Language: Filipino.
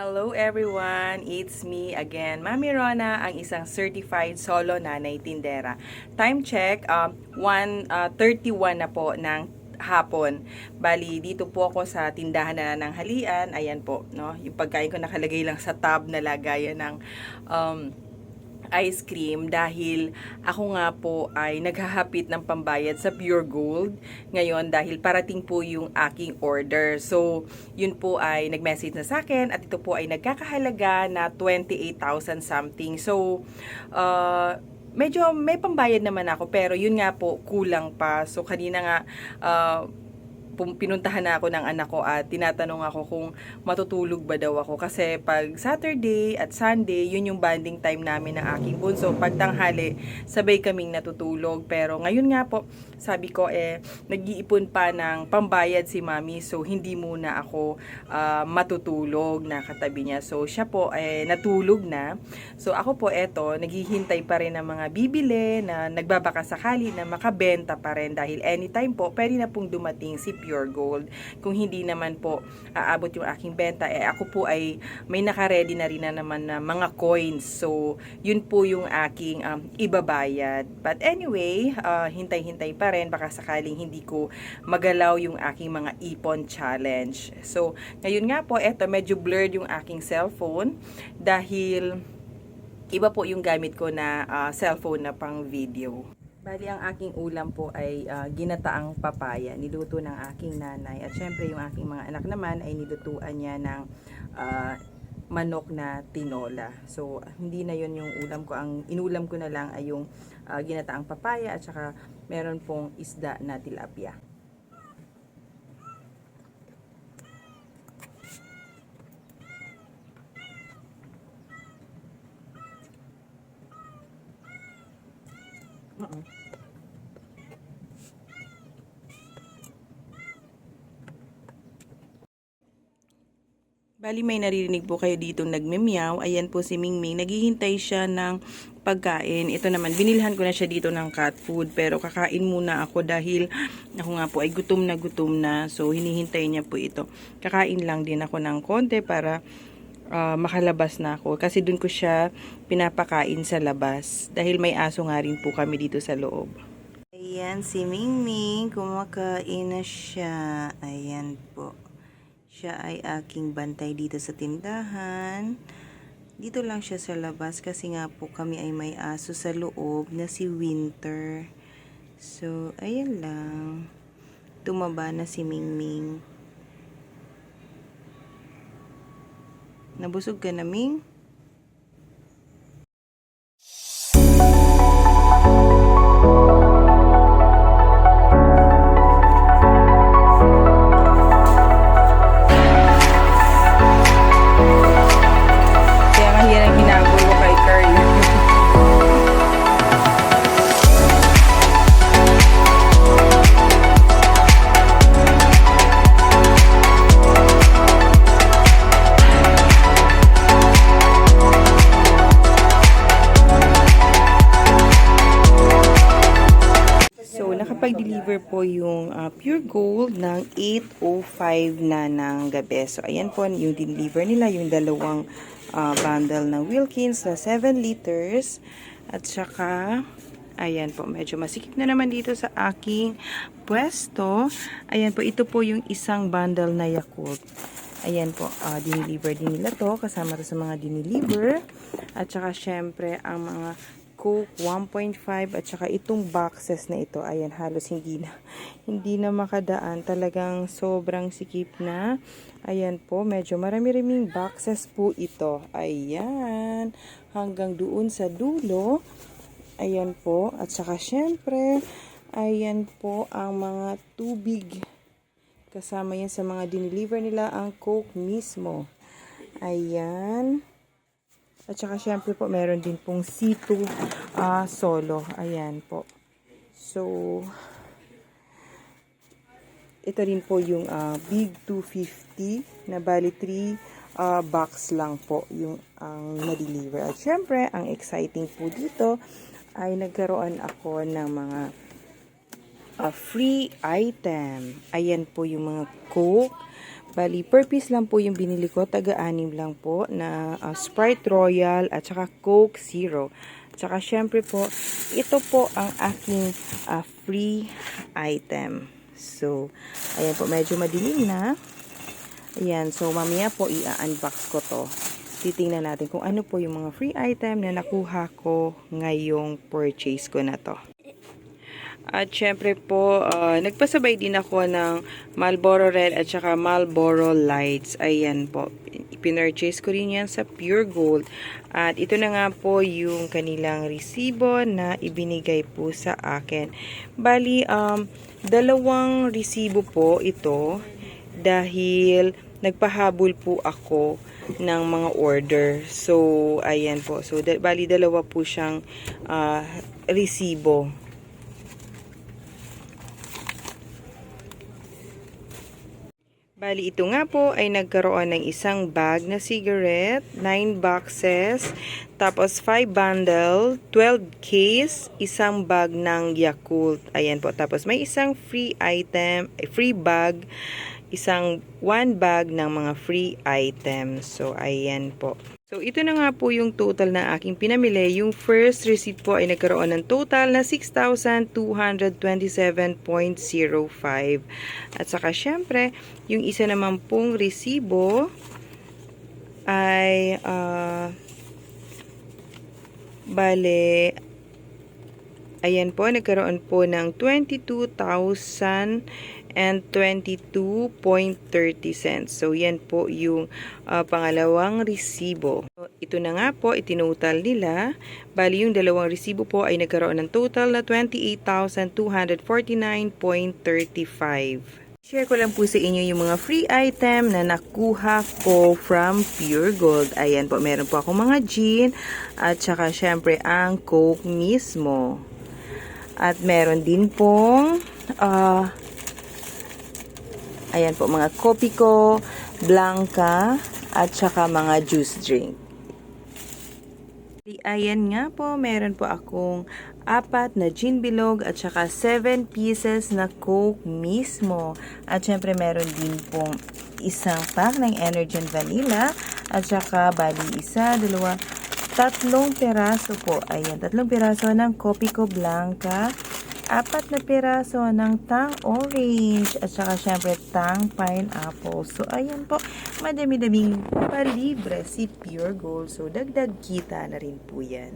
Hello everyone! It's me again, Mami Rona, ang isang certified solo nanay tindera. Time check, 1:31 na po ng hapon. Bali, dito po ako sa tindahan na ng halian. Ayan po, no? Yung pagkain ko nakalagay lang sa tab na lagayan ng ice cream dahil ako nga po ay naghahapit ng pambayad sa Pure Gold ngayon dahil parating po yung aking order. So, yun po ay nag-message na sa akin at ito po ay nagkakahalaga na 28,000 something. So, medyo may pambayad naman ako pero yun nga po kulang pa. So, kanina nga pinuntahan na ako ng anak ko at tinatanong ako kung matutulog ba daw ako kasi pag Saturday at Sunday, yun yung bonding time namin ng aking bunso. Pag tanghali, sabay kaming natutulog. Pero ngayon nga po, sabi ko nag-iipon pa ng pambayad si Mami, so hindi muna ako matutulog na katabi niya. So siya po natulog na. So ako po naghihintay pa rin ng mga bibili na nagbabaka sakali na makabenta pa rin dahil anytime po pwede na pong dumating si Pure Gold. Kung hindi naman po aabot yung aking benta, ako po ay may naka-ready na rin na naman na mga coins. So, yun po yung aking ibabayad. But anyway, hintay-hintay pa rin. Baka sakaling hindi ko magalaw yung aking mga ipon challenge. So, ngayon nga po, medyo blurred yung aking cellphone dahil iba po yung gamit ko na cellphone na pang video. Bali, ang aking ulam po ay ginataang papaya. Niluto ng aking nanay. At syempre, yung aking mga anak naman ay nilutuan niya ng manok na tinola. So, hindi na yun yung ulam ko. Ang inulam ko na lang ay yung ginataang papaya at saka meron pong isda na tilapia. Bali, may naririnig po kayo ditong nagmimiyaw. Ayan po si Mingming. Naghihintay siya ng pagkain. Ito naman, binilhan ko na siya dito ng cat food. Pero kakain muna ako dahil ako nga po ay gutom na. So, hinihintay niya po ito. Kakain lang din ako ng konti para makalabas na ako. Kasi dun ko siya pinapakain sa labas. Dahil may aso nga rin po kami dito sa loob. Ayan, si Mingming. Kumakain na siya. Ayan po. Siya ay aking bantay dito sa tindahan. Dito lang siya sa labas kasi nga po kami ay may aso sa loob na si Winter. So, ayan lang. Tumaba na si Mingming. Nabusog ka na, Ming? Nakapag-deliver po yung Pure Gold ng 8:05 na ng gabi. So, ayan po yung deliver nila, yung dalawang bundle ng Wilkins na 7 liters. At saka, ayan po, medyo masikip na naman dito sa aking pwesto. Ayan po, ito po yung isang bundle na Yakult. Ayan po, dineliver din nila to, kasama to sa mga dineliver. At saka, syempre, ang mga Coke 1.5 at saka itong boxes na ito, ayan, halos hindi na makadaan, talagang sobrang sikip na. Ayan po, medyo marami-raming boxes po ito, ayan, hanggang doon sa dulo. Ayan po, at saka syempre, ayan po ang mga tubig, kasama yan sa mga dineliver nila, ang Coke mismo. Ayan. At saka syempre po meron din pong C2 solo. Ayan po. So, ito rin po yung Big 250 na bali 3 box lang po yung ang na-deliver. At syempre, ang exciting po dito ay nagkaroon ako ng mga free item. Ayan po yung mga Coke. Bali, per piece lang po yung binili ko. Taga-anim lang po na Sprite Royal at saka Coke Zero. Tsaka syempre po, ito po ang aking free item. So, ayan po, medyo madilim na. Ayan, so mamaya po i-unbox ko to. Titingnan natin kung ano po yung mga free item na nakuha ko ngayong purchase ko na to. At syempre po, nagpasabay din ako ng Marlboro Red at saka Marlboro Lights. Ayan po. Pinurchase ko rin yan sa Pure Gold. At ito na nga po yung kanilang resibo na ibinigay po sa akin. Bali, dalawang resibo po ito dahil nagpahabol po ako ng mga order. So, ayan po. So, bali dalawa po siyang resibo. Bali, ito nga po ay nagkaroon ng isang bag na cigarette, 9 boxes, tapos 5 bundle, 12 case, isang bag ng Yakult. Ayan po. Tapos may isang free item, free bag, isang 1 bag ng mga free items. So, ayan po. So, ito na nga po yung total na aking pinamili. Yung first receipt po ay nagkaroon ng total na 6,227.05. At saka, syempre, yung isa naman pong resibo ay, bale, ayan po, nagkaroon po ng 22,022.30 cents. So, yan po yung pangalawang resibo. So, ito na nga po, itinotal nila. Bali, yung dalawang resibo po ay nagkaroon ng total na 28,249.35. Share ko lang po sa inyo yung mga free item na nakuha ko from Pure Gold. Ayan po, meron po akong mga gin at saka syempre ang Coke mismo. At meron din pong ayan po, mga Kopiko, Blanca, at saka mga juice drink. Ayan nga po, meron po akong 4 na gin bilog at saka 7 pieces na Coke mismo. At syempre meron din pong isang pack ng Energen Vanilla at saka bali 1, 2, 3 peraso po. Ayan, 3 peraso ng Kopiko Blanca, 4 na peraso ng Tang Orange at saka syempre Tang Pineapple. So, ayan po, madami-daming palibre si Pure Gold. So, dagdag kita na rin po yan.